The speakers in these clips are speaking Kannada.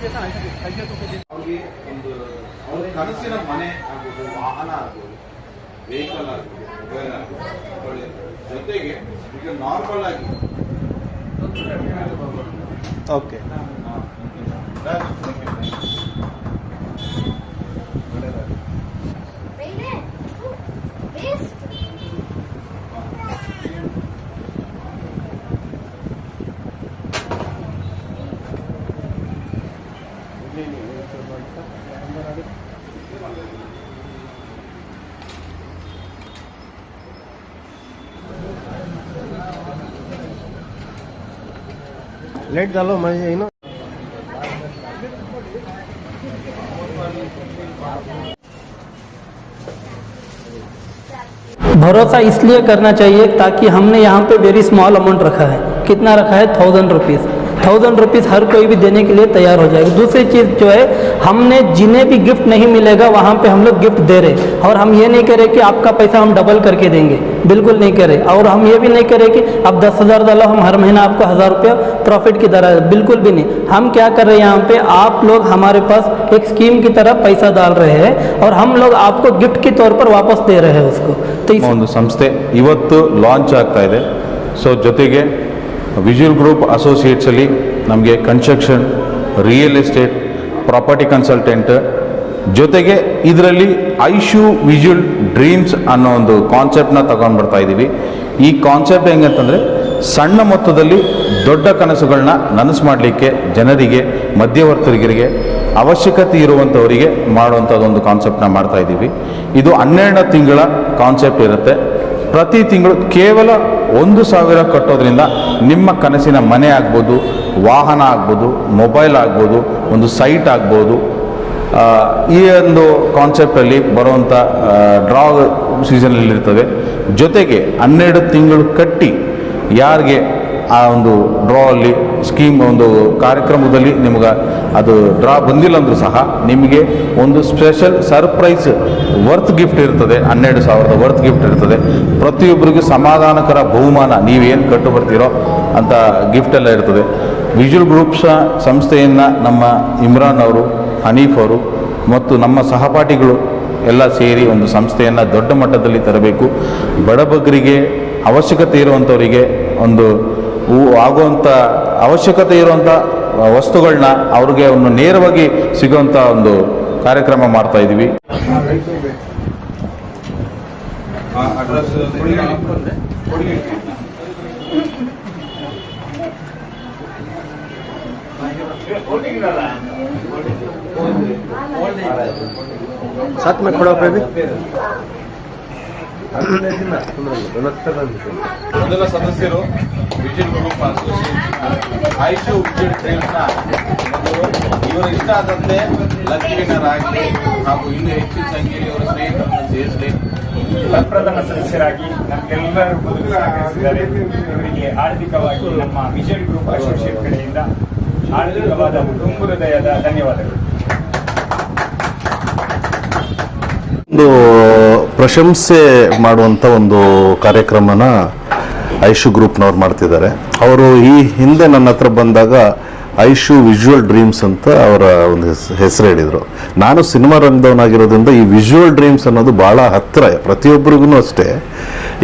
ಅವ್ರಿಗೆ ಒಂದು ಅವ್ರ ಕನಸಿನ ಮನೆ ಆಗ್ಬೋದು, ವಾಹನ ಆಗ್ಬೋದು, ವೆಹಿಕಲ್ ಆಗ್ಬೋದು, ಮೊಬೈಲ್ ಆಗ್ಬೋದು, ಜೊತೆಗೆ ಈಗ ನಾರ್ಮಲ್ ಆಗಿ ಓಕೆ लेट डालो मैं इनो भरोसा इसलिए करना चाहिए ताकि हमने यहाँ पे वेरी स्मॉल अमाउंट रखा है। कितना रखा है? 1000 रुपीज़। 1000 रुपीज़ हर कोई भी देने के लिए तैयार हो जाएगा। दूसरी चीज़ जो है, हमने जिन्हें भी गिफ्ट नहीं मिलेगा वहाँ पे हम लोग गिफ्ट दे रहे, और हम ये नहीं करें कि आपका पैसा हम डबल करके देंगे, बिल्कुल नहीं करें। और हम ये भी नहीं करें कि अब 10,000 डालो हम हर महीना आपको 1000 रुपया प्रॉफिट की तरह, बिल्कुल भी नहीं। हम क्या कर रहे हैं, यहाँ पे आप लोग हमारे पास एक स्कीम की तरह पैसा डाल रहे हैं और हम लोग आपको गिफ्ट के तौर पर वापस दे रहे हैं उसको। तो ಒಂದು ಸಂಸ್ಥೆ ಇವತ್ತು ಲಾಂಚ್ ಆಗ್ತಾ ಇದೆ. ಸೊ ಜೊತೆಗೆ ವಿಜುವಲ್ ಗ್ರೂಪ್ ಅಸೋಸಿಯೇಟ್ಸಲ್ಲಿ ನಮಗೆ construction, real estate, property consultant, ಜೊತೆಗೆ ಇದರಲ್ಲಿ ಐಶು ವಿಜುವಲ್ ಡ್ರೀಮ್ಸ್ ಅನ್ನೋ ಒಂದು ಕಾನ್ಸೆಪ್ಟನ್ನ ತಗೊಂಡು ಬರ್ತಾ ಇದ್ದೀವಿ. ಈ ಕಾನ್ಸೆಪ್ಟ್ ಹೆಂಗಂತಂದರೆ, ಸಣ್ಣ ಮೊತ್ತದಲ್ಲಿ ದೊಡ್ಡ ಕನಸುಗಳನ್ನ ನನಸು ಮಾಡಲಿಕ್ಕೆ ಜನರಿಗೆ, ಮಧ್ಯವರ್ತಿಗಳಿಗೆ, ಅವಶ್ಯಕತೆ ಇರುವಂಥವರಿಗೆ ಮಾಡುವಂಥದ್ದೊಂದು ಕಾನ್ಸೆಪ್ಟನ್ನ ಮಾಡ್ತಾ ಇದ್ದೀವಿ. ಇದು 12 ತಿಂಗಳ ಕಾನ್ಸೆಪ್ಟ್ ಇರುತ್ತೆ. ಪ್ರತಿ ತಿಂಗಳು ಕೇವಲ 1000 ಕಟ್ಟೋದ್ರಿಂದ ನಿಮ್ಮ ಕನಸಿನ ಮನೆ ಆಗ್ಬೋದು, ವಾಹನ ಆಗ್ಬೋದು, ಮೊಬೈಲ್ ಆಗ್ಬೋದು, ಒಂದು ಸೈಟ್ ಆಗ್ಬೋದು. ಈ ಒಂದು ಕಾನ್ಸೆಪ್ಟಲ್ಲಿ ಬರುವಂಥ ಡ್ರಾ ಸೀಸನಲ್ಲಿರ್ತದೆ. ಜೊತೆಗೆ 12 ತಿಂಗಳು ಕಟ್ಟಿ ಯಾರಿಗೆ ಆ ಒಂದು ಡ್ರಾ ಅಲ್ಲಿ ಸ್ಕೀಮ್ ಒಂದು ಕಾರ್ಯಕ್ರಮದಲ್ಲಿ ನಿಮ್ಗೆ ಅದು ಡ್ರಾ ಬಂದಿಲ್ಲ ಅಂದರೂ ಸಹ ನಿಮಗೆ ಒಂದು ಸ್ಪೆಷಲ್ ಸರ್ಪ್ರೈಸ್ ವರ್ತ್ ಗಿಫ್ಟ್ ಇರ್ತದೆ. 12,000 ವರ್ತ್ ಗಿಫ್ಟ್ ಇರ್ತದೆ. ಪ್ರತಿಯೊಬ್ಬರಿಗೂ ಸಮಾಧಾನಕರ ಬಹುಮಾನ, ನೀವೇನು ಕಟ್ಟು ಬರ್ತೀರೋ ಅಂತ ಗಿಫ್ಟ್ ಎಲ್ಲ ಇರ್ತದೆ. ವಿಜುವಲ್ ಗ್ರೂಪ್ಸ್ ಸಂಸ್ಥೆಯನ್ನು ನಮ್ಮ ಇಮ್ರಾನ್ ಅವರು, ಹನೀಫ್ ಅವರು ಮತ್ತು ನಮ್ಮ ಸಹಪಾಠಿಗಳು ಎಲ್ಲ ಸೇರಿ ಒಂದು ಸಂಸ್ಥೆಯನ್ನು ದೊಡ್ಡ ಮಟ್ಟದಲ್ಲಿ ತರಬೇಕು. ಬಡಬಗ್ಗರಿಗೆ, ಅವಶ್ಯಕತೆ ಇರುವಂಥವರಿಗೆ ಒಂದು ಆಗುವಂಥ ಅವಶ್ಯಕತೆ ಇರುವಂಥ ವಸ್ತುಗಳನ್ನ ಅವ್ರಿಗೆ ಒಂದು ನೇರವಾಗಿ ಸಿಗುವಂಥ ಒಂದು ಕಾರ್ಯಕ್ರಮ ಮಾಡ್ತಾ ಇದ್ದೀವಿ. साथ में खड़ा पे भी ಮೊದಲ ಸದಸ್ಯರು visual group association Aishu visual ಡ್ರೀಮ್ಸ್ನ ಇವರು ಇಷ್ಟ ಆದಂತೆ ಲಕ್ಕಿ ವಿನ್ನರ್ ಆಗಲಿ ಹಾಗೂ ಇನ್ನೂ ಹೆಚ್ಚಿನ ಸಂಖ್ಯೆಯಲ್ಲಿ ಅವರ ಸ್ನೇಹಿತರನ್ನು ಸೇರಿಸಲಿ. ಪ್ರಥಮ ಸದಸ್ಯರಾಗಿ ನಮಗೆಲ್ಲರೂ ಬದುಕಿದ್ದಾರೆ. ಇವರಿಗೆ ಆರ್ಥಿಕವಾಗಿ ನಮ್ಮ ವಿಜುವಲ್ ಗ್ರೂಪ್ ಅಸೋಸಿಯೇಟ್ ಕಡೆಯಿಂದ ಆರ್ಥಿಕವಾದ ತುಂಬ ಹೃದಯದ ಧನ್ಯವಾದಗಳು. ಒಂದು ಪ್ರಶಂಸೆ ಮಾಡುವಂಥ ಒಂದು ಕಾರ್ಯಕ್ರಮನ ಐಶು ಗ್ರೂಪ್ನವ್ರು ಮಾಡ್ತಿದ್ದಾರೆ. ಅವರು ಈ ಹಿಂದೆ ನನ್ನ ಹತ್ರ ಬಂದಾಗ ಐಶು ವಿಜುವಲ್ ಡ್ರೀಮ್ಸ್ ಅಂತ ಅವರ ಒಂದು ಹೆಸರು ಹೇಳಿದರು. ನಾನು ಸಿನಿಮಾ ರಂಗದವನಾಗಿರೋದ್ರಿಂದ ಈ ವಿಜುವಲ್ ಡ್ರೀಮ್ಸ್ ಅನ್ನೋದು ಭಾಳ ಹತ್ತಿರ ಪ್ರತಿಯೊಬ್ಬರಿಗೂ ಅಷ್ಟೇ.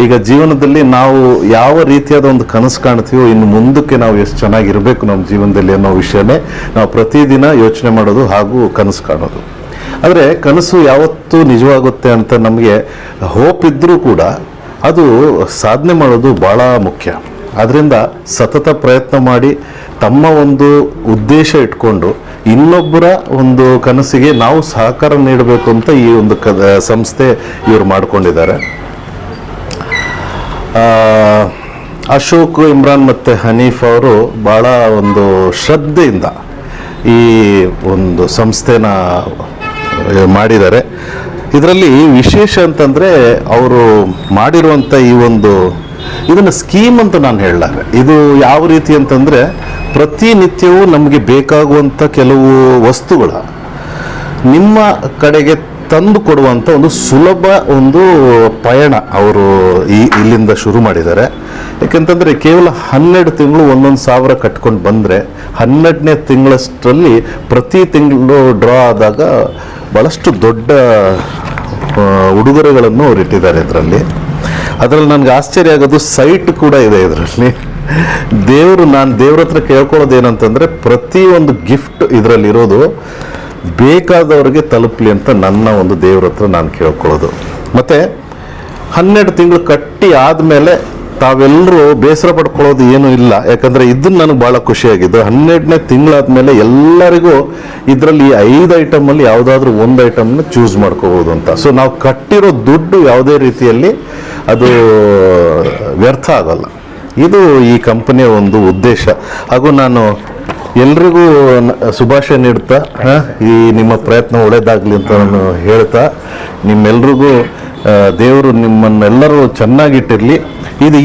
ಈಗ ಜೀವನದಲ್ಲಿ ನಾವು ಯಾವ ರೀತಿಯಾದ ಒಂದು ಕನಸು ಕಾಣ್ತೀವೋ, ಇನ್ನು ಮುಂದಕ್ಕೆ ನಾವು ಎಷ್ಟು ಚೆನ್ನಾಗಿರಬೇಕು ನಮ್ಮ ಜೀವನದಲ್ಲಿ ಅನ್ನೋ ವಿಷಯನೇ ನಾವು ಪ್ರತಿದಿನ ಯೋಚನೆ ಮಾಡೋದು ಹಾಗೂ ಕನಸು ಕಾಣೋದು. ಆದರೆ ಕನಸು ಯಾವತ್ತೂ ನಿಜವಾಗುತ್ತೆ ಅಂತ ನಮಗೆ ಹೋಪ್ ಇದ್ದರೂ ಕೂಡ ಅದು ಸಾಧನೆ ಮಾಡೋದು ಭಾಳ ಮುಖ್ಯ. ಆದ್ದರಿಂದ ಸತತ ಪ್ರಯತ್ನ ಮಾಡಿ ತಮ್ಮ ಒಂದು ಉದ್ದೇಶ ಇಟ್ಕೊಂಡು ಇನ್ನೊಬ್ಬರ ಒಂದು ಕನಸಿಗೆ ನಾವು ಸಹಕಾರ ನೀಡಬೇಕು ಅಂತ ಈ ಒಂದು ಸಂಸ್ಥೆ ಇವರು ಮಾಡಿಕೊಂಡಿದ್ದಾರೆ. ಅಶೋಕ್, ಇಮ್ರಾನ್ ಮತ್ತು ಹನೀಫ್ ಅವರು ಭಾಳ ಒಂದು ಶ್ರದ್ಧೆಯಿಂದ ಈ ಒಂದು ಸಂಸ್ಥೆನ ಮಾಡಿದ್ದಾರೆ. ಇದರಲ್ಲಿ ವಿಶೇಷ ಅಂತಂದರೆ ಅವರು ಮಾಡಿರುವಂಥ ಈ ಒಂದು ಇದನ್ನು ಸ್ಕೀಮ್ ಅಂತ ನಾನು ಹೇಳಲಾರೆ. ಇದು ಯಾವ ರೀತಿ ಅಂತಂದರೆ, ಪ್ರತಿನಿತ್ಯವೂ ನಮಗೆ ಬೇಕಾಗುವಂಥ ಕೆಲವು ವಸ್ತುಗಳ ನಿಮ್ಮ ಕಡೆಗೆ ತಂದು ಕೊಡುವಂಥ ಒಂದು ಸುಲಭ ಒಂದು ಪಯಣ ಅವರು ಇಲ್ಲಿಂದ ಶುರು ಮಾಡಿದ್ದಾರೆ. ಯಾಕೆಂತಂದರೆ ಕೇವಲ 12 ತಿಂಗಳು 1,000 ಕಟ್ಕೊಂಡು ಬಂದರೆ 12ನೇ ತಿಂಗಳಷ್ಟರಲ್ಲಿ ಪ್ರತಿ ತಿಂಗಳು ಡ್ರಾ ಆದಾಗ ಭಾಳಷ್ಟು ದೊಡ್ಡ ಉಡುಗೊರೆಗಳನ್ನು ಅವ್ರು ಇಟ್ಟಿದ್ದಾರೆ ಇದರಲ್ಲಿ. ಅದರಲ್ಲಿ ನನಗೆ ಆಶ್ಚರ್ಯ ಆಗೋದು ಸೈಟ್ ಕೂಡ ಇದೆ ಇದರಲ್ಲಿ. ನಾನು ದೇವ್ರ ಹತ್ರ ಕೇಳ್ಕೊಳ್ಳೋದು ಏನಂತಂದರೆ ಪ್ರತಿಯೊಂದು ಗಿಫ್ಟ್ ಇದರಲ್ಲಿರೋದು ಬೇಕಾದವ್ರಿಗೆ ತಲುಪಲಿ ಅಂತ ನನ್ನ ಒಂದು ದೇವ್ರ ಹತ್ರ ನಾನು ಕೇಳ್ಕೊಳ್ಳೋದು. ಮತ್ತು 12 ತಿಂಗಳು ಕಟ್ಟಿ ಆದಮೇಲೆ ತಾವೆಲ್ಲರೂ ಬೇಸರ ಪಡ್ಕೊಳ್ಳೋದು ಏನೂ ಇಲ್ಲ. ಯಾಕಂದರೆ ಇದನ್ನು ನನಗೆ ಭಾಳ ಖುಷಿಯಾಗಿದ್ದು 12ನೇ ತಿಂಗಳಾದಮೇಲೆ ಎಲ್ಲರಿಗೂ ಇದರಲ್ಲಿ 5 ಐಟಮಲ್ಲಿ ಯಾವುದಾದ್ರೂ ಒಂದು ಐಟಮ್ನ ಚೂಸ್ ಮಾಡ್ಕೋಬೋದು ಅಂತ. ಸೊ ನಾವು ಕಟ್ಟಿರೋ ದುಡ್ಡು ಯಾವುದೇ ರೀತಿಯಲ್ಲಿ ಅದು ವ್ಯರ್ಥ ಆಗಲ್ಲ. ಇದು ಈ ಕಂಪನಿಯ ಒಂದು ಉದ್ದೇಶ. ಹಾಗೂ ನಾನು ಎಲ್ರಿಗೂ ಶುಭಾಶಯ ನೀಡ್ತಾ ಈ ನಿಮ್ಮ ಪ್ರಯತ್ನ ಒಳ್ಳೆಯದಾಗಲಿ ಅಂತ ನಾನು ಹೇಳ್ತಾ, ನಿಮ್ಮೆಲ್ರಿಗೂ ದೇವರು ನಿಮ್ಮನ್ನೆಲ್ಲರೂ ಚೆನ್ನಾಗಿಟ್ಟಿರಲಿ. ಇದು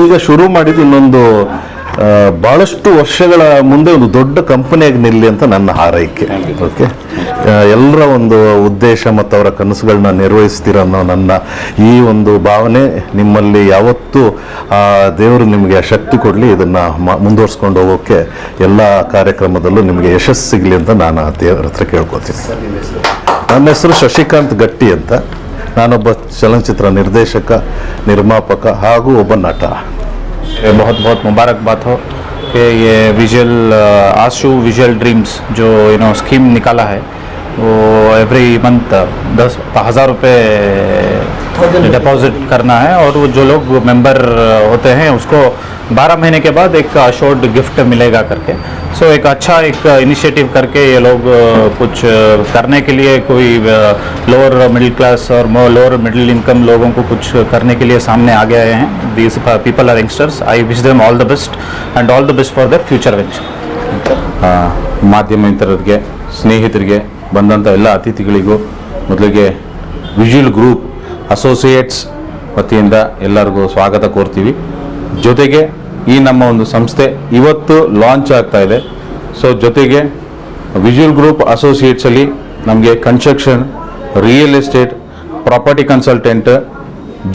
ಈಗ ಶುರು ಮಾಡಿದ್ದು ಇನ್ನೊಂದು ಭಾಳಷ್ಟು ವರ್ಷಗಳ ಮುಂದೆ ಒಂದು ದೊಡ್ಡ ಕಂಪನಿಯಾಗಿ ನಿಲ್ಲಿ ಅಂತ ನನ್ನ ಹಾರೈಕೆ. ಓಕೆ, ಎಲ್ಲರ ಒಂದು ಉದ್ದೇಶ ಮತ್ತು ಅವರ ಕನಸುಗಳನ್ನ ನಿರ್ವಹಿಸ್ತೀರ ಅನ್ನೋ ನನ್ನ ಈ ಒಂದು ಭಾವನೆ ನಿಮ್ಮಲ್ಲಿ ಯಾವತ್ತೂ ದೇವರು ನಿಮಗೆ ಶಕ್ತಿ ಕೊಡಲಿ. ಇದನ್ನು ಮುಂದುವರ್ಸ್ಕೊಂಡು ಹೋಗೋಕ್ಕೆ ಎಲ್ಲ ಕಾರ್ಯಕ್ರಮದಲ್ಲೂ ನಿಮಗೆ ಯಶಸ್ಸು ಸಿಗಲಿ ಅಂತ ನಾನು ದೇವರ ಹತ್ರ ಕೇಳ್ಕೊತೀನಿ. ನನ್ನ ಹೆಸರು ಶಶಿಕಾಂತ್ ಗಟ್ಟಿ ಅಂತ. ನಾನೊಬ್ಬ ಚಲನಚಿತ್ರ ನಿರ್ದೇಶಕ, ನಿರ್ಮಾಪಕ ಹಾಗೂ ಒಬ್ಬ ನಟ. बहुत बहुत मुबारकबाद हो कि ये विजुअल आशु विजुअल ड्रीम्स जो स्कीम निकाला है वो एवरी मंथ 10,000 रुपये डिपॉजिट करना है और वो जो लोग मेंबर होते हैं उसको 12 महीने के बाद एक अशोर्ड गिफ्ट मिलेगा करके. सो एक अच्छा एक इनिशिएटिव करके ये लोग कुछ करने के लिए कोई लोअर मिडिल क्लास और लोअर मिडिल इनकम लोगों को कुछ करने के लिए सामने आ गए हैं. These people are youngsters. I wish them all the best and all the best for their future venture. ಮಾಧ್ಯಮ ಮಿತ್ರರಿಗೆ, ಸ್ನೇಹಿತರಿಗೆ, ಬಂದಂಥ ಎಲ್ಲ ಅತಿಥಿಗಳಿಗೂ ಮೊದಲಿಗೆ ವಿಜುವಲ್ ಗ್ರೂಪ್ ಅಸೋಸಿಯೇಟ್ಸ್ ವತಿಯಿಂದ ಎಲ್ಲರಿಗೂ ಸ್ವಾಗತ ಕೋರ್ತೀವಿ. ಜೊತೆಗೆ ಈ ನಮ್ಮ ಒಂದು ಸಂಸ್ಥೆ ಇವತ್ತು ಲಾಂಚ್ ಆಗ್ತಾ ಇದೆ. ಸೊ ಜೊತೆಗೆ ವಿಜುವಲ್ ಗ್ರೂಪ್ ಅಸೋಸಿಯೇಟ್ಸಲ್ಲಿ ನಮಗೆ construction, real estate, property consultant,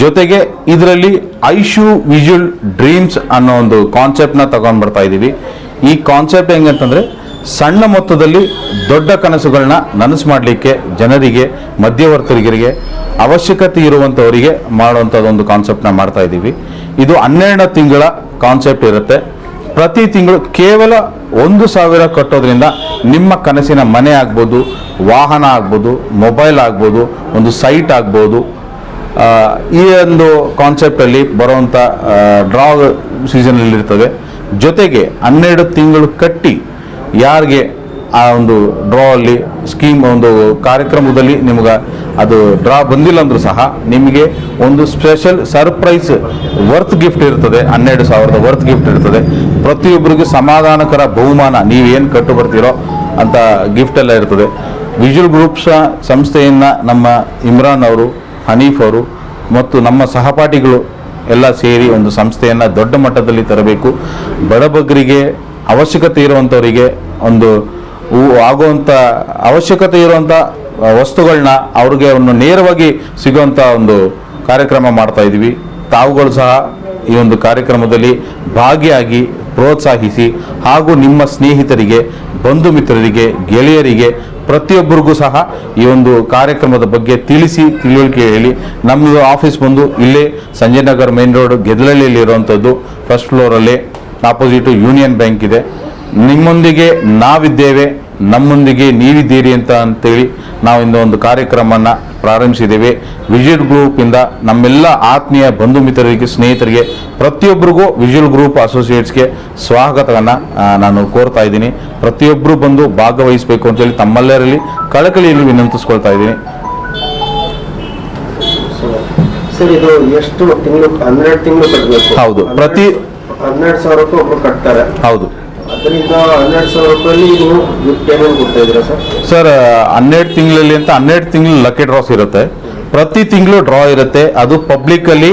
ಜೊತೆಗೆ ಇದರಲ್ಲಿ ಐಶು ವಿಜುವಲ್ ಡ್ರೀಮ್ಸ್ ಅನ್ನೋ ಒಂದು ಕಾನ್ಸೆಪ್ಟ್ನ ತಗೊಂಡು ಬರ್ತಾ ಇದ್ದೀವಿ. ಈ ಕಾನ್ಸೆಪ್ಟ್ ಹೆಂಗಂತಂದರೆ ಸಣ್ಣ ಮೊತ್ತದಲ್ಲಿ ದೊಡ್ಡ ಕನಸುಗಳನ್ನ ನನಸು ಮಾಡಲಿಕ್ಕೆ ಜನರಿಗೆ, ಮಧ್ಯವರ್ತಿಗಳಿಗೆ, ಅವಶ್ಯಕತೆ ಇರುವಂಥವರಿಗೆ ಮಾಡುವಂಥದ್ದೊಂದು ಕಾನ್ಸೆಪ್ಟ್ನ ಮಾಡ್ತಾ ಇದ್ದೀವಿ. ಇದು 12 ತಿಂಗಳ ಕಾನ್ಸೆಪ್ಟ್ ಇರುತ್ತೆ. ಪ್ರತಿ ತಿಂಗಳು ಕೇವಲ 1,000 ಕಟ್ಟೋದ್ರಿಂದ ನಿಮ್ಮ ಕನಸಿನ ಮನೆ ಆಗ್ಬೋದು, ವಾಹನ ಆಗ್ಬೋದು, ಮೊಬೈಲ್ ಆಗ್ಬೋದು, ಒಂದು ಸೈಟ್ ಆಗ್ಬೋದು. ಈ ಒಂದು ಕಾನ್ಸೆಪ್ಟಲ್ಲಿ ಬರುವಂಥ ಡ್ರಾ ಸೀಸನಲ್ಲಿ ಇರ್ತದೆ. ಜೊತೆಗೆ 12 ತಿಂಗಳು ಕಟ್ಟಿ ಯಾರಿಗೆ ಆ ಒಂದು ಡ್ರಾ ಅಲ್ಲಿ ಸ್ಕೀಮ್ ಒಂದು ಕಾರ್ಯಕ್ರಮದಲ್ಲಿ ನಿಮ್ಗೆ ಅದು ಡ್ರಾ ಬಂದಿಲ್ಲ ಅಂದರೂ ಸಹ ನಿಮಗೆ ಒಂದು ಸ್ಪೆಷಲ್ ಸರ್ಪ್ರೈಸ್ ವರ್ತ್ ಗಿಫ್ಟ್ ಇರ್ತದೆ. 12,000 ವರ್ತ್ ಗಿಫ್ಟ್ ಇರ್ತದೆ. ಪ್ರತಿಯೊಬ್ಬರಿಗೂ ಸಮಾಧಾನಕರ ಬಹುಮಾನ, ನೀವೇನು ಕಟ್ಟು ಬರ್ತೀರೋ ಅಂತ ಗಿಫ್ಟ್ ಎಲ್ಲ ಇರ್ತದೆ. ವಿಜುವಲ್ ಗ್ರೂಪ್ಸ್ ಸಂಸ್ಥೆಯನ್ನು ನಮ್ಮ ಇಮ್ರಾನ್ ಅವರು, ಹನೀಫ್ ಅವರು ಮತ್ತು ನಮ್ಮ ಸಹಪಾಠಿಗಳು ಎಲ್ಲ ಸೇರಿ ಒಂದು ಸಂಸ್ಥೆಯನ್ನು ದೊಡ್ಡ ಮಟ್ಟದಲ್ಲಿ ತರಬೇಕು. ಬಡಬಗ್ಗರಿಗೆ, ಅವಶ್ಯಕತೆ ಇರುವಂಥವರಿಗೆ ಒಂದು ಆಗುವಂಥ ಅವಶ್ಯಕತೆ ಇರುವಂಥ ವಸ್ತುಗಳನ್ನ ಅವ್ರಿಗೆ ಒಂದು ನೇರವಾಗಿ ಸಿಗುವಂಥ ಒಂದು ಕಾರ್ಯಕ್ರಮ ಮಾಡ್ತಾ ಇದ್ದೀವಿ. ತಾವುಗಳು ಸಹ ಈ ಒಂದು ಕಾರ್ಯಕ್ರಮದಲ್ಲಿ ಭಾಗಿಯಾಗಿ ಪ್ರೋತ್ಸಾಹಿಸಿ ಹಾಗೂ ನಿಮ್ಮ ಸ್ನೇಹಿತರಿಗೆ, ಬಂಧು ಮಿತ್ರರಿಗೆ, ಗೆಳೆಯರಿಗೆ ಪ್ರತಿಯೊಬ್ಬರಿಗೂ ಸಹ ಈ ಒಂದು ಕಾರ್ಯಕ್ರಮದ ಬಗ್ಗೆ ತಿಳಿಸಿ, ತಿಳುವಳಿಕೆ ಹೇಳಿ. ನಮ್ಮದು ಆಫೀಸ್ ಬಂದು ಇಲ್ಲೇ ಸಂಜಯ್ ನಗರ್ ಮೇನ್ ರೋಡ್ ಗೆದಲಹಳ್ಳಿಯಲ್ಲಿ ಇರುವಂಥದ್ದು, ಫಸ್ಟ್ ಫ್ಲೋರಲ್ಲಿ ಆಪೋಸಿಟು ಯೂನಿಯನ್ ಬ್ಯಾಂಕ್ ಇದೆ. ನಿಮ್ಮೊಂದಿಗೆ ನಾವಿದ್ದೇವೆ, ನಮ್ಮೊಂದಿಗೆ ನೀವಿದ್ದೀರಿ ಅಂತೇಳಿ ನಾವು ಇಂದು ಒಂದು ಕಾರ್ಯಕ್ರಮನ ಪ್ರಾರಂಭಿಸಿದ್ದೇವೆ. ವಿಜುವಲ್ ಗ್ರೂಪಿಂದ ನಮ್ಮೆಲ್ಲ ಆತ್ಮೀಯ ಬಂಧು ಮಿತ್ರರಿಗೆ, ಸ್ನೇಹಿತರಿಗೆ, ಪ್ರತಿಯೊಬ್ಬರಿಗೂ ವಿಜುವಲ್ ಗ್ರೂಪ್ ಅಸೋಸಿಯೇಟ್ಸ್ಗೆ ಸ್ವಾಗತವನ್ನು ನಾನು ಕೋರ್ತಾ ಇದ್ದೀನಿ. ಪ್ರತಿಯೊಬ್ಬರು ಬಂದು ಭಾಗವಹಿಸಬೇಕು ಅಂತೇಳಿ ತಮ್ಮೆಲ್ಲರಲ್ಲಿ ಕಳಕಳಿಯಲ್ಲಿ ವಿನಂತಿಸ್ಕೊಳ್ತಾ ಇದ್ದೀನಿ. ಸರ್, ಇದು ಎಷ್ಟು ತಿಂಗಳು? 12 ತಿಂಗಳು ಕಟ್ಟಬೇಕು. ಹೌದು, ಪ್ರತಿ 12,000 ರೂಪಾಯಿ ಒಬ್ಬರು ಕಟ್ತಾರೆ. ಹೌದು. ಅದರಿಂದ 12,000 ರೂಪಾಯಿ ನೀವು ಗಿಫ್ಟ್ ಏನೇನು ಕೊಡ್ತಾ ಇದ್ದೀರಾ ಸರ್? ಸರ್, 12 ತಿಂಗಳಲ್ಲಿ ಅಂತ 12 ತಿಂಗಳು ಲಕ್ಕಿ ಡ್ರಾಸ್ ಇರುತ್ತೆ. ಪ್ರತಿ ತಿಂಗಳು ಡ್ರಾ ಇರುತ್ತೆ. ಅದು ಪಬ್ಲಿಕ್ಕಲ್ಲಿ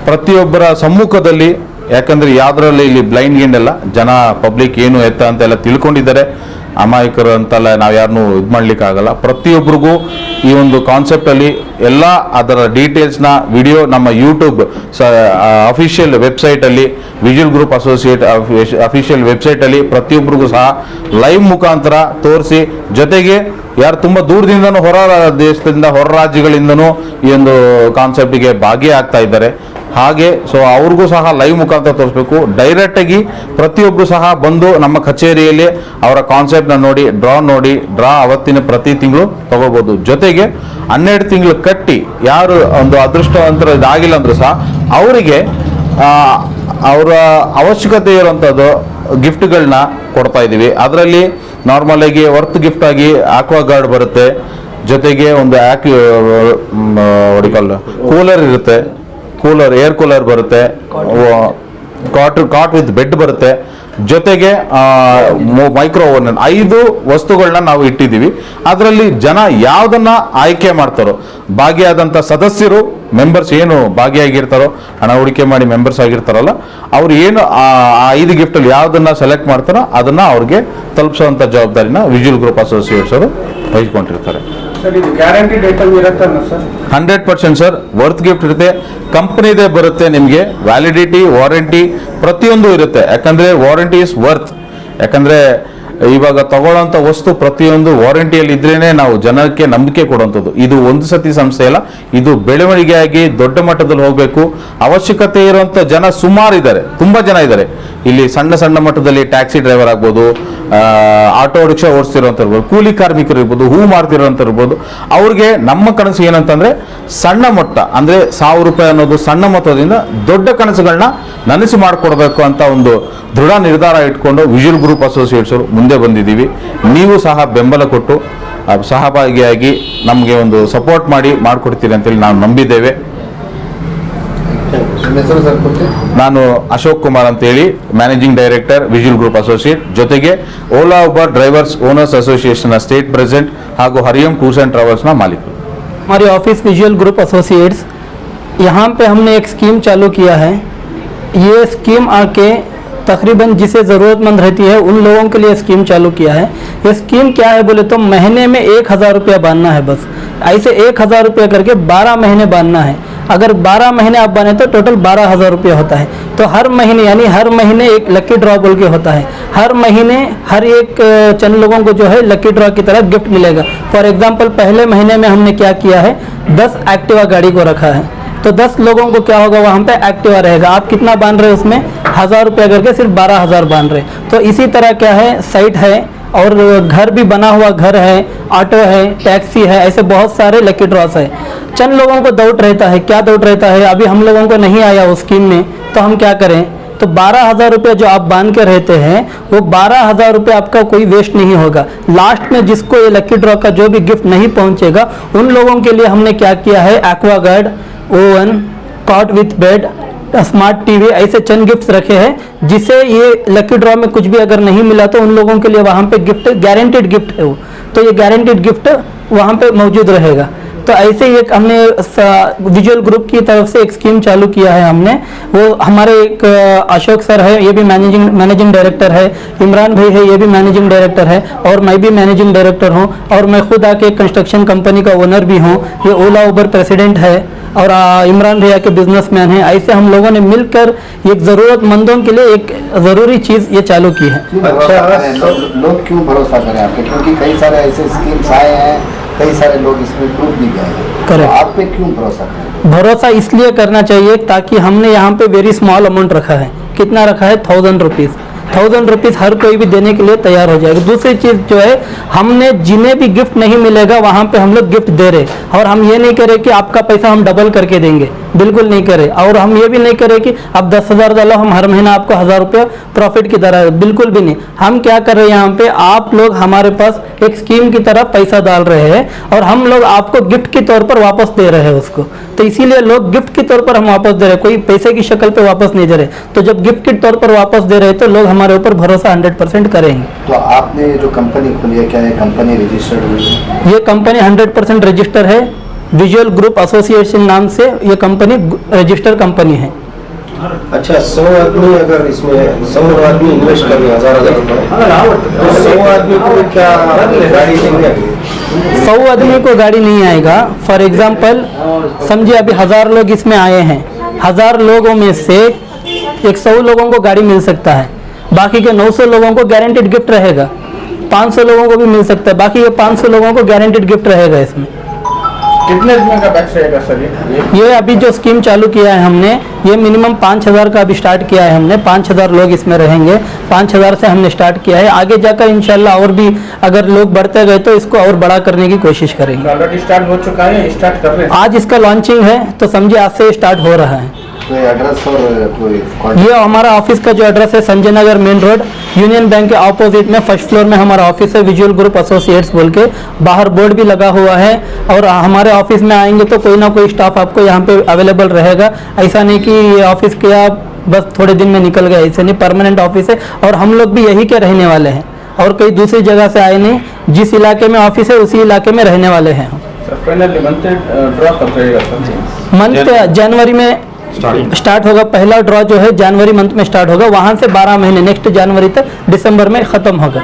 ಪ್ರತಿಯೊಬ್ಬರ ಸಮ್ಮುಖದಲ್ಲಿ, ಯಾಕಂದರೆ ಯಾವುದರಲ್ಲಿ ಇಲ್ಲಿ ಬ್ಲೈಂಡ್ ಗಿಂಡ್ ಎಲ್ಲ ಜನ ಪಬ್ಲಿಕ್ ಏನು ಎತ್ತ ಅಂತೆಲ್ಲ ತಿಳ್ಕೊಂಡಿದ್ದಾರೆ. ಅಮಾಯಕರು ಅಂತೆಲ್ಲ ನಾವು ಯಾರನ್ನೂ ಇದು ಮಾಡಲಿಕ್ಕಾಗಲ್ಲ. ಪ್ರತಿಯೊಬ್ಬರಿಗೂ ಈ ಒಂದು ಕಾನ್ಸೆಪ್ಟಲ್ಲಿ ಎಲ್ಲ ಅದರ ಡೀಟೇಲ್ಸ್ನ ವಿಡಿಯೋ ನಮ್ಮ ಯೂಟ್ಯೂಬ್ ಅಫಿಷಿಯಲ್ ವೆಬ್ಸೈಟಲ್ಲಿ, ವಿಜುವಲ್ ಗ್ರೂಪ್ ಅಸೋಸಿಯೇಟ್ ಅಫಿಷಿಯಲ್ ವೆಬ್ಸೈಟಲ್ಲಿ ಪ್ರತಿಯೊಬ್ಬರಿಗೂ ಸಹ ಲೈವ್ ಮುಖಾಂತರ ತೋರಿಸಿ, ಜೊತೆಗೆ ಯಾರು ತುಂಬ ದೂರದಿಂದನೂ ಹೊರ ದೇಶದಿಂದ ಹೊರ ರಾಜ್ಯಗಳಿಂದನೂ ಈ ಒಂದು ಕಾನ್ಸೆಪ್ಟಿಗೆ ಭಾಗಿಯಾಗ್ತಾ ಇದ್ದಾರೆ. ಹಾಗೆ ಸೊ ಅವ್ರಿಗೂ ಸಹ ಲೈವ್ ಮುಖಾಂತರ ತೋರಿಸ್ಬೇಕು. ಡೈರೆಕ್ಟಾಗಿ ಪ್ರತಿಯೊಬ್ಬರು ಸಹ ಬಂದು ನಮ್ಮ ಕಚೇರಿಯಲ್ಲಿ ಅವರ ಕಾನ್ಸೆಪ್ಟ್ನ ನೋಡಿ ಡ್ರಾ ಅವತ್ತಿನ ಪ್ರತಿ ತಿಂಗಳು ತಗೋಬೋದು. ಜೊತೆಗೆ 12 ತಿಂಗಳು ಕಟ್ಟಿ ಯಾರು ಒಂದು ಅದೃಷ್ಟವಂತರ ಇದಾಗಿಲ್ಲ ಅಂದರೂ ಸಹ ಅವರಿಗೆ ಅವರ ಅವಶ್ಯಕತೆ ಇರುವಂಥದ್ದು ಗಿಫ್ಟ್ಗಳನ್ನ ಕೊಡ್ತಾ ಇದ್ದೀವಿ. ಅದರಲ್ಲಿ ನಾರ್ಮಲ್ ಆಗಿ ವರ್ತ್ ಗಿಫ್ಟ್ ಆಗಿ ಆಕ್ವಾ ಗಾರ್ಡ್ ಬರುತ್ತೆ, ಜೊತೆಗೆ ಒಂದು ಕೂಲರ್ ಇರುತ್ತೆ, ಏರ್ ಕೂಲರ್ ಬರುತ್ತೆ, ಕಾಟ್ ವಿತ್ ಬೆಡ್ ಬರುತ್ತೆ, ಜೊತೆಗೆ ಮೈಕ್ರೋ ಓವನ್ 5 ವಸ್ತುಗಳನ್ನ ನಾವು ಇಟ್ಟಿದ್ದೀವಿ. ಅದರಲ್ಲಿ ಜನ ಯಾವುದನ್ನ ಆಯ್ಕೆ ಮಾಡ್ತಾರೋ, ಭಾಗಿಯಾದಂಥ ಸದಸ್ಯರು ಮೆಂಬರ್ಸ್ ಏನು ಭಾಗಿಯಾಗಿರ್ತಾರೋ, ಹಣ ಹೂಡಿಕೆ ಮಾಡಿ ಮೆಂಬರ್ಸ್ ಆಗಿರ್ತಾರಲ್ಲ, ಅವ್ರು ಏನು ಆ 5 ಗಿಫ್ಟಲ್ಲಿ ಯಾವುದನ್ನ ಸೆಲೆಕ್ಟ್ ಮಾಡ್ತಾರೋ ಅದನ್ನ ಅವ್ರಿಗೆ ತಲುಪಿಸುವಂಥ ಜವಾಬ್ದಾರಿನ ವಿಜುವಲ್ ಗ್ರೂಪ್ ಅಸೋಸಿಯೇಟ್ಸ್ ಅವರು ವಹಿಸ್ಕೊಂಡಿರ್ತಾರೆ. ಸರ್, ಇದು ಗ್ಯಾರಂಟಿ ಐಟಮ್ ಇರುತ್ತಲ್ಲ ಸರ್? 100% ಸರ್, ವರ್ತ್ ಗಿಫ್ಟ್ ಇರುತ್ತೆ, ಕಂಪ್ನಿದೇ ಬರುತ್ತೆ, ನಿಮಗೆ ವ್ಯಾಲಿಡಿಟಿ, ವಾರಂಟಿ ಪ್ರತಿಯೊಂದು ಇರುತ್ತೆ. ಯಾಕಂದ್ರೆ ವಾರಂಟಿ ಇಸ್ ವರ್ತ್. ಯಾಕಂದ್ರೆ ಇವಾಗ ತಗೊಳ್ಳೋಂಥ ವಸ್ತು ಪ್ರತಿಯೊಂದು ವಾರಂಟಿಯಲ್ಲಿ ಇದ್ರೇನೆ ನಾವು ಜನಕ್ಕೆ ನಂಬಿಕೆ ಕೊಡುವಂಥದ್ದು. ಇದು ಒಂದು ಸತಿ ಸಂಸ್ಥೆ ಅಲ್ಲ, ಇದು ಬೆಳವಣಿಗೆಯಾಗಿ ದೊಡ್ಡ ಮಟ್ಟದಲ್ಲಿ ಹೋಗಬೇಕು. ಅವಶ್ಯಕತೆ ಇರುವಂಥ ಜನ ಸುಮಾರು ಇದ್ದಾರೆ, ತುಂಬಾ ಜನ ಇದ್ದಾರೆ. ಇಲ್ಲಿ ಸಣ್ಣ ಮಟ್ಟದಲ್ಲಿ ಟ್ಯಾಕ್ಸಿ ಡ್ರೈವರ್ ಆಗ್ಬೋದು, ಆಟೋ ರಿಕ್ಷಾ ಓಡಿಸ್ತಿರೋಂಥ ಇರ್ಬೋದು, ಕೂಲಿ ಕಾರ್ಮಿಕರು ಇರ್ಬೋದು, ಹೂ ಮಾರ್ತಿರೋಂಥ ಇರ್ಬೋದು. ಅವ್ರಿಗೆ ನಮ್ಮ ಕನಸು ಏನಂತಂದ್ರೆ ಸಣ್ಣ ಮೊತ್ತ ಅಂದ್ರೆ 1000 ರೂಪಾಯಿ ಅನ್ನೋದು ಸಣ್ಣ ಮೊತ್ತದಿಂದ ದೊಡ್ಡ ಕನಸುಗಳನ್ನ ನನಸು ಮಾಡಿಕೊಡ್ಬೇಕು ಅಂತ ಒಂದು ದೃಢ ನಿರ್ಧಾರ ಇಟ್ಕೊಂಡು ವಿಜುವಲ್ ಗ್ರೂಪ್ ಅಸೋಸಿಯೇಟ್ಸ್ ಅವರು ಮುಂದೆ ಬಂದಿದ್ದೀವಿ. ನೀವು ಸಹ ಬೆಂಬಲ ಕೊಟ್ಟು ಸಹಭಾಗಿಯಾಗಿ ನಮಗೆ ಒಂದು ಸಪೋರ್ಟ್ ಮಾಡಿಕೊಡ್ತೀರಿ ಅಂತೇಳಿ ನಾವು ನಂಬಿದ್ದೇವೆ. ನಾನು ಅಶೋಕ್ ಕುಮಾರ್ ಅಂತೇಳಿ, managing director visual group associate, ಜೊತೆಗೆ Ola Uber drivers owners association state president ಹಾಗೂ ಹರಿಯಂ ಟೂರ್ಸ್ एंड ट्रैवल्स ना मालिक. हमारे ऑफिस विजुअल ग्रुप एसोसिएट्स, यहाँ पे हमने एक स्कीम चालू किया है. ये स्कीम आके तकरीबन जिसे ज़रूरतमंद रहती है उन लोगों के लिए स्कीम चालू किया है. ये स्कीम क्या है बोले तो महीने में 1000 रुपया बांधना है बस. ऐसे 1000 रुपया करके 12 महीने बांधना है. अगर 12 महीने आप बने तो टोटल 12,000 रुपया होता है. तो हर महीने यानी हर महीने एक लकी ड्रॉ बोल के होता है. हर महीने हर एक चंद लोगों को जो है लकी ड्रॉ की तरह गिफ्ट मिलेगा. फॉर एग्जांपल पहले महीने में हमने क्या किया है, 10 एक्टिवा गाड़ी को रखा है. तो 10 लोगों को क्या होगा, वहाँ पे एक्टिवा रहेगा. आप कितना बांध रहे हैं उसमें 1000 रुपया करके सिर्फ 12,000 बांध रहे. तो इसी तरह क्या है, साइट है और घर भी बना हुआ घर है, ऑटो है, टैक्सी है, ऐसे बहुत सारे लकी ड्रॉस है. चंद लोगों को डाउट रहता है, क्या डाउट रहता है, अभी हम लोगों को नहीं आया उस स्कीम में तो हम क्या करें. तो 12,000 रुपये जो आप बांध के रहते हैं वो 12,000 रुपये आपका कोई वेस्ट नहीं होगा. लास्ट में जिसको ये लकी ड्रॉ का जो भी गिफ्ट नहीं पहुंचेगा उन लोगों के लिए हमने क्या किया है, Aquaguard, oven, cot with bed, smart TV, ऐसे चंद गिफ्ट्स रखे हैं. जिसे ये लकी ड्रॉ में कुछ भी अगर नहीं मिला तो उन लोगों के लिए वहाँ पे गिफ्ट गारंटेड गिफ्ट है वो. तो ये गारंटेड गिफ्ट वहाँ पे मौजूद रहेगा. तो ऐसे ही एक हमने विजुअल ग्रुप की तरफ से एक स्कीम चालू किया है हमने. वो हमारे एक अशोक सर है, ये भी मैनेजिंग डायरेक्टर है, इमरान भाई है, ये भी मैनेजिंग डायरेक्टर है, और मैं भी मैनेजिंग डायरेक्टर हूँ, और मैं खुद आके कंस्ट्रक्शन कंपनी का ओनर भी हूँ. ये ओला उबर प्रेसिडेंट है और इमरान भैया के बिजनेसमैन हैं. ऐसे हम लोगों ने मिलकर एक ज़रूरतमंदों के लिए एक ज़रूरी चीज़ ये चालू की है. लोग क्यों भरोसा करें आपके, क्योंकि कई सारे ऐसे स्कीम्स आए हैं, कई सारे लोग इसमें डूब भी गए हैं. Correct. तो आप पे क्यों भरोसा करें? भरोसा इसलिए करना चाहिए ताकि हमने यहाँ पे वेरी स्मॉल अमाउंट रखा है. कितना रखा है, 1000 रुपीज़. 1000 रुपीज़ हर कोई भी देने के लिए तैयार हो जाएगा. दूसरी चीज़ जो है, हमने जिन्हें भी गिफ्ट नहीं मिलेगा वहाँ पे हम लोग गिफ्ट दे रहे. और हम ये नहीं करें कि आपका पैसा हम डबल करके देंगे, बिल्कुल नहीं करें. और हम ये भी नहीं करें कि अब 10,000 डालो हम हर महीना आपको 1000 रुपया प्रॉफिट की तरह, बिल्कुल भी नहीं. हम क्या कर रहे हैं, यहाँ पे आप लोग हमारे पास एक स्कीम की तरह पैसा डाल रहे हैं और हम लोग आपको गिफ्ट के तौर पर वापस दे रहे हैं उसको. तो इसीलिए लोग गिफ्ट के तौर पर हम वापस दे रहे हैं, कोई पैसे की शक्ल पे वापस नहीं दे रहे. तो जब गिफ्ट के तौर पर वापस दे रहे हैं तो लोग हमारे ऊपर भरोसा 100% करेंगे. तो आपने जो कंपनी खोली है, क्या है कंपनी रजिस्टर्ड हुई है? ये कंपनी 100% रजिस्टर है. विजुअल ग्रुप एसोसिएशन नाम से ये कंपनी रजिस्टर कंपनी है. अच्छा 100 आदमी अगर इसमें 100 आदमी इन्वेस्ट कर रहे 1000 रुपए तो 100 आदमी को क्या गाड़ी देंगे? 100 आदमी को गाड़ी नहीं आएगा। फॉर एग्जाम्पल समझिए अभी 1000 लोग इसमें आए हैं, 1000 लोगों में से 100 लोगों को गाड़ी मिल सकता है, बाकी के 900 लोगों को गारंटेड गिफ्ट रहेगा। 500 लोगों को भी मिल सकता है, बाकी के 500 लोगों को गारंटेड गिफ्ट रहेगा। इसमें कितने दिन का बैच रहेगा सर ये अभी जो स्कीम चालू किया है हमने, ये मिनिमम 5000 का अभी स्टार्ट किया है हमने। 5000 लोग इसमें रहेंगे, 5000 से हमने स्टार्ट किया है। आगे जाकर इंशाल्लाह और भी अगर लोग बढ़ते गए तो इसको और बड़ा करने की कोशिश करेंगे। ऑलरेडी स्टार्ट हो चुका है, स्टार्ट कर रहे हैं। आज इसका लॉन्चिंग है तो समझिए आज से स्टार्ट हो रहा है। कोई एड्रेस और कोई ये हमारा ऑफिस का जो एड्रेस है Sanjay Nagar main road, union bank के ऑपोजिट में फर्स्ट फ्लोर में हमारा ऑफिस है, विजुअल ग्रुप एसोसिएट्स बोल के। बाहर बोर्ड भी लगा हुआ है और हमारे ऑफिस में आएंगे तो कोई ना कोई स्टाफ आपको यहाँ पे अवेलेबल रहेगा। ऐसा नहीं कि ये ऑफिस क्या बस थोड़े दिन में निकल गया, ऐसे नहीं, परमानेंट ऑफिस है। और हम लोग भी यही के रहने वाले हैं और कहीं दूसरी जगह से आए नहीं, जिस इलाके में ऑफिस है उसी इलाके में रहने वाले हैं। फाइनली मंथ ड्रॉ कब रहेगा सर? मंथ जनवरी में स्टार्ट होगा। पहला ड्रॉ जो है जनवरी मंथ में स्टार्ट होगा, वहां से 12 महीने नेक्स्ट जनवरी तक दिसंबर में खत्म होगा।